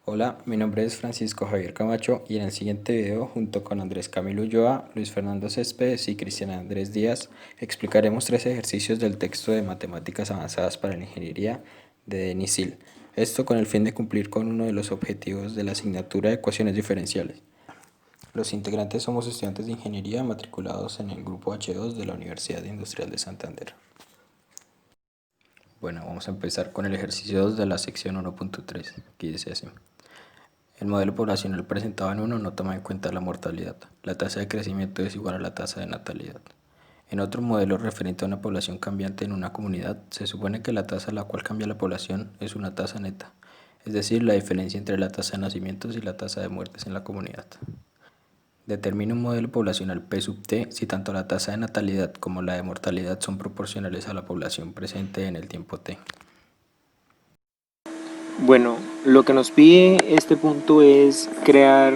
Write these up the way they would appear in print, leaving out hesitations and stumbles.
Hola, mi nombre es Francisco Javier Camacho y en el siguiente video, junto con Andrés Camilo Ulloa, Luis Fernando Céspedes y Cristian Andrés Díaz, explicaremos tres ejercicios del texto de Matemáticas Avanzadas para la Ingeniería de Denis Sil. Esto con el fin de cumplir con uno de los objetivos de la asignatura de ecuaciones diferenciales. Los integrantes somos estudiantes de ingeniería matriculados en el grupo H2 de la Universidad Industrial de Santander. Bueno, vamos a empezar con el ejercicio 2 de la sección 1.3, que dice así. El modelo poblacional presentado en uno no toma en cuenta la mortalidad. La tasa de crecimiento es igual a la tasa de natalidad. En otro modelo referente a una población cambiante en una comunidad, se supone que la tasa a la cual cambia la población es una tasa neta, es decir, la diferencia entre la tasa de nacimientos y la tasa de muertes en la comunidad. Determina un modelo poblacional P sub t si tanto la tasa de natalidad como la de mortalidad son proporcionales a la población presente en el tiempo t. Bueno, lo que nos pide este punto es crear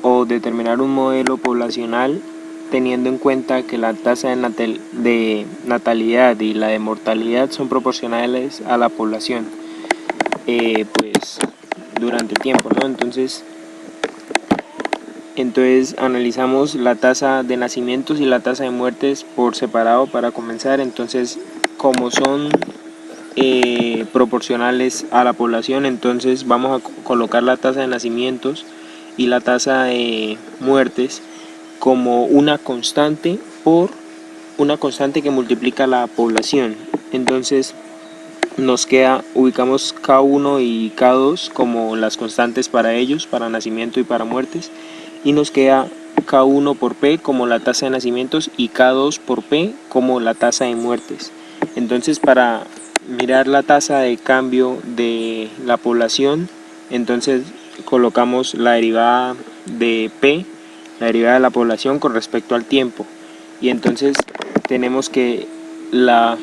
o determinar un modelo poblacional teniendo en cuenta que la tasa de natalidad y la de mortalidad son proporcionales a la población pues durante el tiempo, ¿no? Entonces analizamos la tasa de nacimientos y la tasa de muertes por separado para comenzar. Entonces, como son proporcionales a la población, entonces vamos a colocar la tasa de nacimientos y la tasa de muertes como una constante por una constante que multiplica la población. Entonces ubicamos K1 y K2 como las constantes para ellos, para nacimiento y para muertes, y nos queda K1 por P como la tasa de nacimientos y K2 por P como la tasa de muertes. Entonces, para mirar la tasa de cambio de la población, entonces colocamos la derivada de P, la derivada de la población con respecto al tiempo, y entonces tenemos que la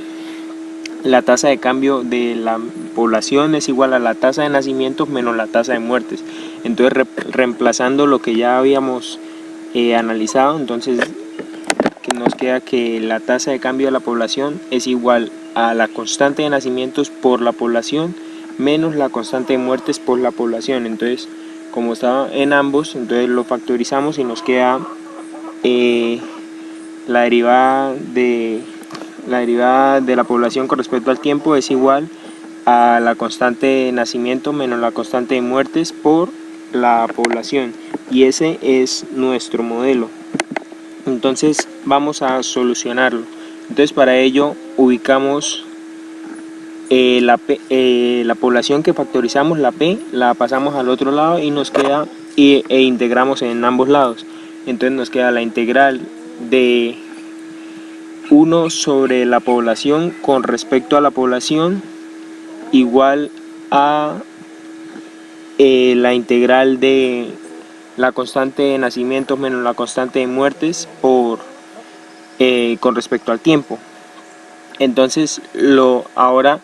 tasa de cambio de la población es igual a la tasa de nacimientos menos la tasa de muertes. Entonces, reemplazando lo que ya habíamos analizado, entonces nos queda que la tasa de cambio de la población es igual a la constante de nacimientos por la población menos la constante de muertes por la población. Entonces, como estaba en ambos, entonces lo factorizamos y nos queda la derivada de la población con respecto al tiempo es igual a la constante de nacimiento menos la constante de muertes por la población, y ese es nuestro modelo. Entonces vamos a solucionarlo. Entonces, para ello ubicamos la población que factorizamos, la P, la pasamos al otro lado y nos queda e integramos en ambos lados. Entonces nos queda la integral de 1 sobre la población con respecto a la población igual a la integral de la constante de nacimientos menos la constante de muertes con respecto al tiempo. Entonces ahora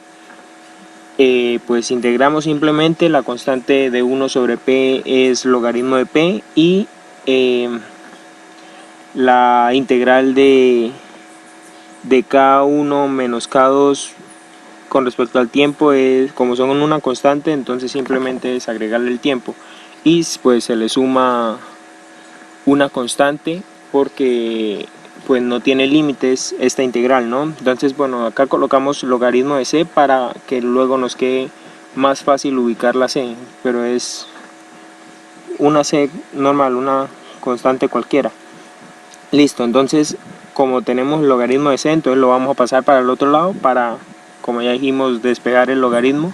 pues integramos simplemente. La constante de 1 sobre P es logaritmo de P, y la integral de K1 menos K2 con respecto al tiempo es, como son una constante, entonces simplemente es agregarle el tiempo, y pues se le suma una constante porque pues no tiene límites esta integral, ¿no? Entonces, bueno, acá colocamos logaritmo de C para que luego nos quede más fácil ubicar la C, pero es una C normal, una constante cualquiera. Listo, entonces como tenemos logaritmo de C, entonces lo vamos a pasar para el otro lado para, como ya dijimos, despegar el logaritmo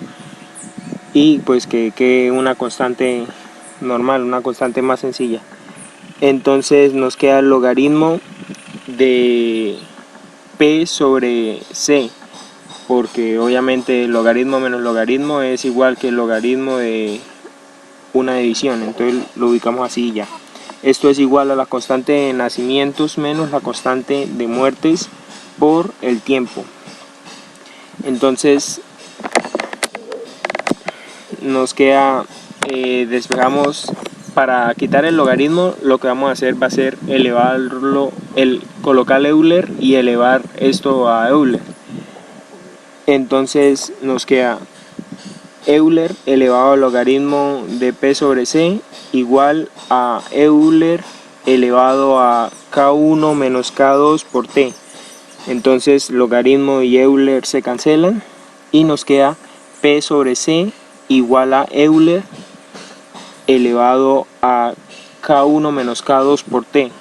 y pues que quede una constante normal, una constante más sencilla. Entonces nos queda el logaritmo de P sobre C, porque obviamente el logaritmo menos logaritmo es igual que el logaritmo de una división, entonces lo ubicamos así ya. Esto es igual a la constante de nacimientos menos la constante de muertes por el tiempo. Entonces nos queda, despejamos. Para quitar el logaritmo, lo que vamos a hacer va a ser colocar Euler y elevar esto a Euler. Entonces nos queda Euler elevado al logaritmo de P sobre C igual a Euler elevado a K1 menos K2 por T. Entonces logaritmo y Euler se cancelan y nos queda P sobre C igual a Euler elevado a K1 menos K2 por T.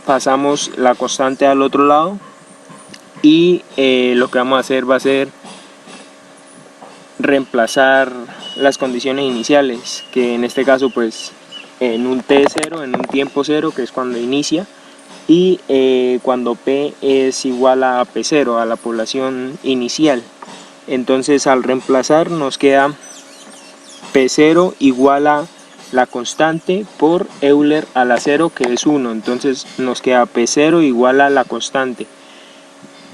Pasamos la constante al otro lado y lo que vamos a hacer va a ser reemplazar las condiciones iniciales, que en este caso pues en un t0, en un tiempo cero, que es cuando inicia, y cuando p es igual a p0, a la población inicial. Entonces al reemplazar nos queda p0 igual a la constante por Euler a la 0, que es 1. Entonces nos queda p0 igual a la constante.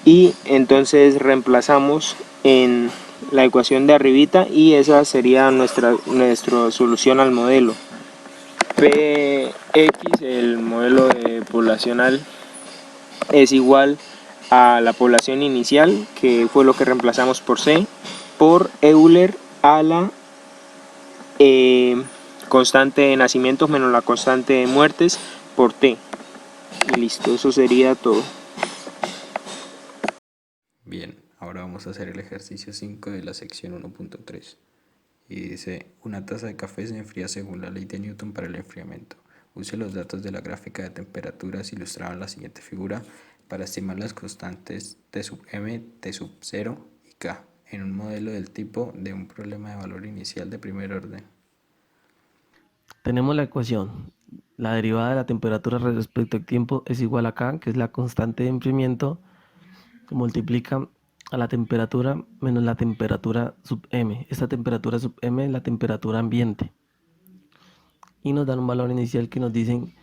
Y entonces reemplazamos en la ecuación de arribita y esa sería nuestra solución al modelo. Px, el modelo poblacional, es igual a la población inicial, que fue lo que reemplazamos por C, por Euler a la constante de nacimientos menos la constante de muertes por T. Y listo, eso sería todo. Bien, ahora vamos a hacer el ejercicio 5 de la sección 1.3. Y dice, una taza de café se enfría según la ley de Newton para el enfriamiento. Use los datos de la gráfica de temperaturas ilustrados en la siguiente figura para estimar las constantes T sub m, T sub 0 y K en un modelo del tipo de un problema de valor inicial de primer orden. Tenemos la ecuación. La derivada de la temperatura respecto al tiempo es igual a K, que es la constante de enfriamiento, que multiplica a la temperatura menos la temperatura sub m. Esta temperatura sub m es la temperatura ambiente. Y nos dan un valor inicial que nos dicen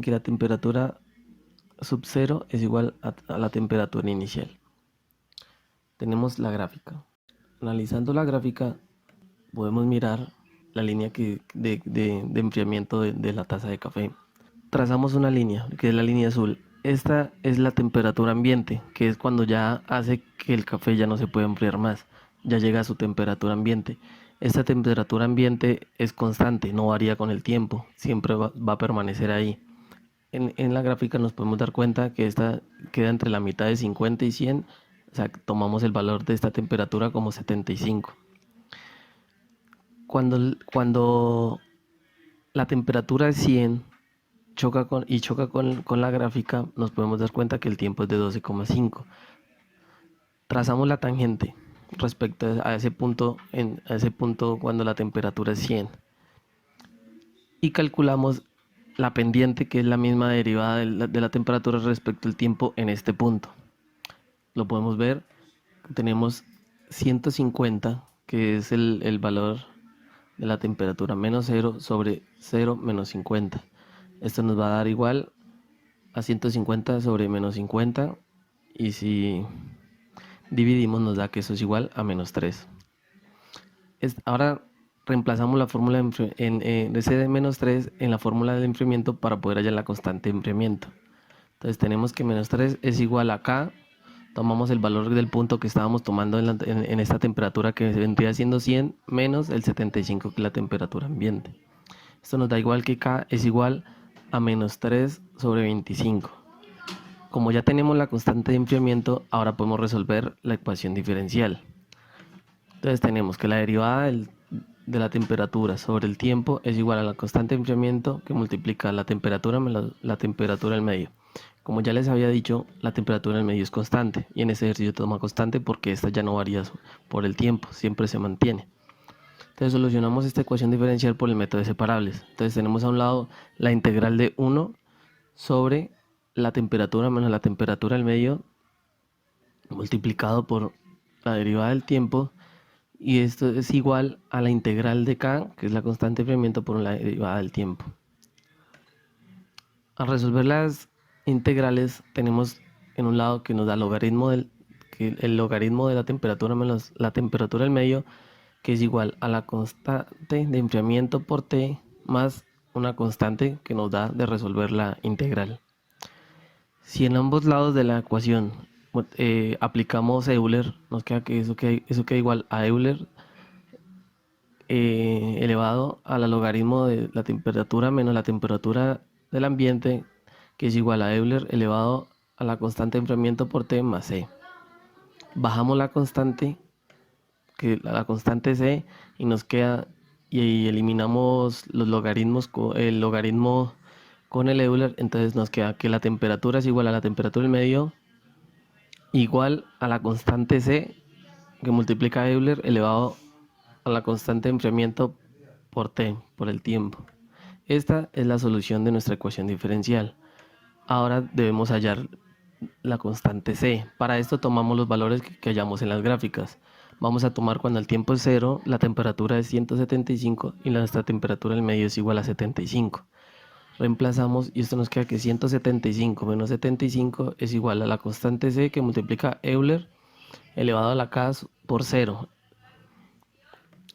que la temperatura sub 0 es igual a la temperatura inicial. Tenemos la gráfica. Analizando la gráfica podemos mirar la línea de enfriamiento de la taza de café. Trazamos una línea, que es la línea azul. Esta es la temperatura ambiente, que es cuando ya hace que el café ya no se puede enfriar más, ya llega a su temperatura ambiente. Esta temperatura ambiente es constante, no varía con el tiempo, siempre va a permanecer ahí. En la gráfica nos podemos dar cuenta que esta queda entre la mitad de 50 y 100, o sea, tomamos el valor de esta temperatura como 75. Cuando la temperatura es 100 choca con la gráfica, nos podemos dar cuenta que el tiempo es de 12,5. Trazamos la tangente respecto a ese punto cuando la temperatura es 100 y calculamos la pendiente, que es la misma derivada de la temperatura respecto al tiempo en este punto. Lo podemos ver, tenemos 150, que es el valor de la temperatura menos 0 sobre 0 menos 50. Esto nos va a dar igual a 150 sobre menos 50, y si dividimos nos da que eso es igual a menos 3. Ahora reemplazamos la fórmula de C de menos 3 en la fórmula del enfriamiento para poder hallar la constante de enfriamiento. Entonces tenemos que menos 3 es igual a K. Tomamos el valor del punto que estábamos tomando en esta temperatura, que vendría siendo 100 menos el 75, que es la temperatura ambiente. Esto nos da igual que K es igual a menos 3 sobre 25. Como ya tenemos la constante de enfriamiento, ahora podemos resolver la ecuación diferencial. Entonces tenemos que la derivada de la temperatura sobre el tiempo es igual a la constante de enfriamiento, que multiplica la temperatura menos la temperatura del medio. Como ya les había dicho, la temperatura del medio es constante, y en este ejercicio toma constante porque esta ya no varía por el tiempo, siempre se mantiene. Entonces solucionamos esta ecuación diferencial por el método de separables. Entonces tenemos a un lado la integral de 1 sobre la temperatura menos la temperatura del medio multiplicado por la derivada del tiempo, y esto es igual a la integral de K, que es la constante de enfriamiento, por la derivada del tiempo. Al resolver las integrales tenemos en un lado que nos da el logaritmo de la temperatura menos la temperatura del medio, que es igual a la constante de enfriamiento por T más una constante que nos da de resolver la integral. Si en ambos lados de la ecuación aplicamos Euler, nos queda que eso queda igual a Euler elevado a la logaritmo de la temperatura menos la temperatura del ambiente, que es igual a Euler elevado a la constante de enfriamiento por T más C. Bajamos la constante, la constante C, y nos queda, y eliminamos los logaritmos, el logaritmo con el Euler, entonces nos queda que la temperatura es igual a la temperatura del medio igual a la constante C que multiplica Euler elevado a la constante de enfriamiento por T, por el tiempo. Esta es la solución de nuestra ecuación diferencial. Ahora debemos hallar la constante C. Para esto tomamos los valores que hallamos en las gráficas. Vamos a tomar cuando el tiempo es 0, la temperatura es 175 y nuestra temperatura del medio es igual a 75. Reemplazamos y esto nos queda que 175 menos 75 es igual a la constante C que multiplica Euler elevado a la K por 0.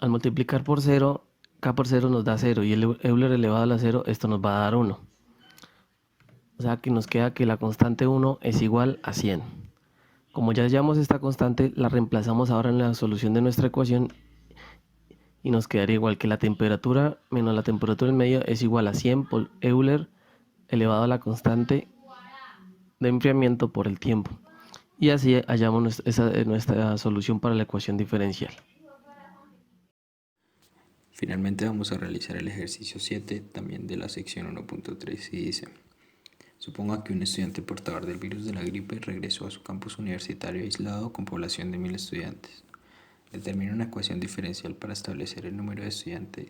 Al multiplicar por 0, K por 0 nos da 0 y el Euler elevado a la 0, esto nos va a dar 1. O sea que nos queda que la constante 1 es igual a 100. Como ya hallamos esta constante, la reemplazamos ahora en la solución de nuestra ecuación y nos quedaría igual que la temperatura menos la temperatura del medio es igual a 100 por Euler elevado a la constante de enfriamiento por el tiempo. Y así hallamos nuestra solución para la ecuación diferencial. Finalmente vamos a realizar el ejercicio 7 también de la sección 1.3 y dice: suponga que un estudiante portador del virus de la gripe regresó a su campus universitario aislado con población de 1000 estudiantes. Determina una ecuación diferencial para establecer el número de estudiantes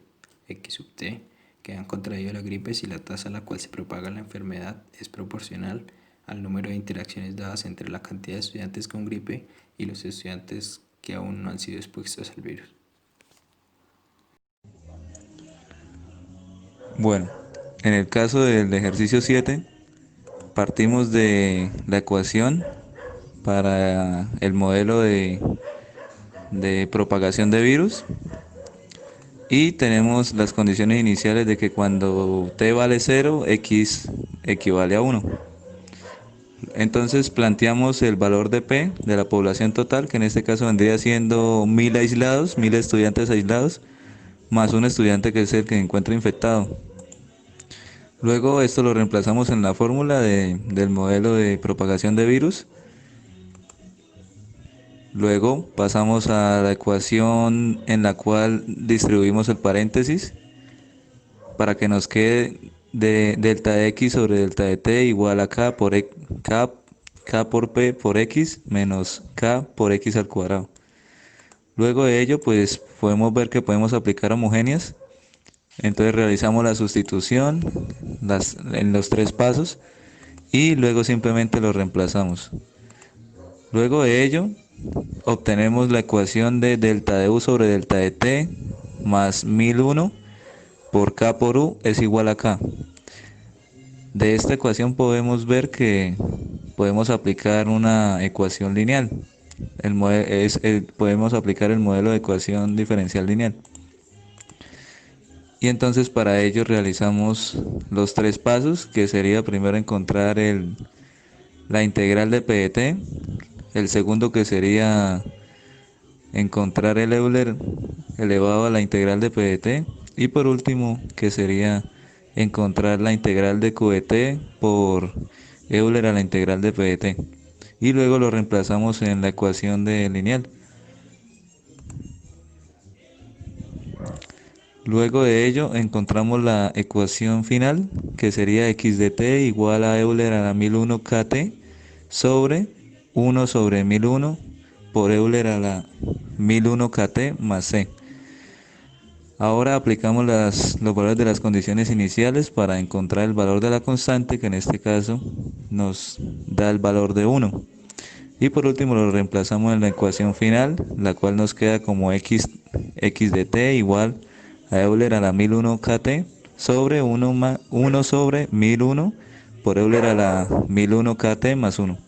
x sub t que han contraído la gripe si la tasa a la cual se propaga la enfermedad es proporcional al número de interacciones dadas entre la cantidad de estudiantes con gripe y los estudiantes que aún no han sido expuestos al virus. Bueno, en el caso del ejercicio 7, partimos de la ecuación para el modelo de propagación de virus y tenemos las condiciones iniciales de que cuando t vale 0, x equivale a 1. Entonces planteamos el valor de P de la población total, que en este caso vendría siendo 1000 aislados, 1000 estudiantes aislados, más un estudiante que es el que se encuentra infectado. Luego esto lo reemplazamos en la fórmula del modelo de propagación de virus. Luego pasamos a la ecuación en la cual distribuimos el paréntesis para que nos quede de delta de x sobre delta de t igual a k por p por x menos k por x al cuadrado. Luego de ello, pues podemos ver que podemos aplicar homogéneas. Entonces realizamos la sustitución en los 3 pasos y luego simplemente lo reemplazamos. Luego de ello, obtenemos la ecuación de delta de u sobre delta de t más 1001 por k por u es igual a k. De esta ecuación podemos ver que podemos aplicar una ecuación lineal. Podemos aplicar el modelo de ecuación diferencial lineal. Y entonces para ello realizamos los 3 pasos, que sería primero encontrar la integral de p de t, el segundo que sería encontrar el Euler elevado a la integral de p de t, y por último que sería encontrar la integral de q de t por Euler a la integral de p de t. Y luego lo reemplazamos en la ecuación de lineal. Luego de ello encontramos la ecuación final, que sería x de t igual a Euler a la 1001 kt sobre 1 sobre 1001 por Euler a la 1001 kt más c. Ahora aplicamos los valores de las condiciones iniciales para encontrar el valor de la constante, que en este caso nos da el valor de 1. Y por último lo reemplazamos en la ecuación final, la cual nos queda como x de t igual a Euler a la 1001 kt sobre 1 sobre 1001 por Euler a la 1001 kt más 1.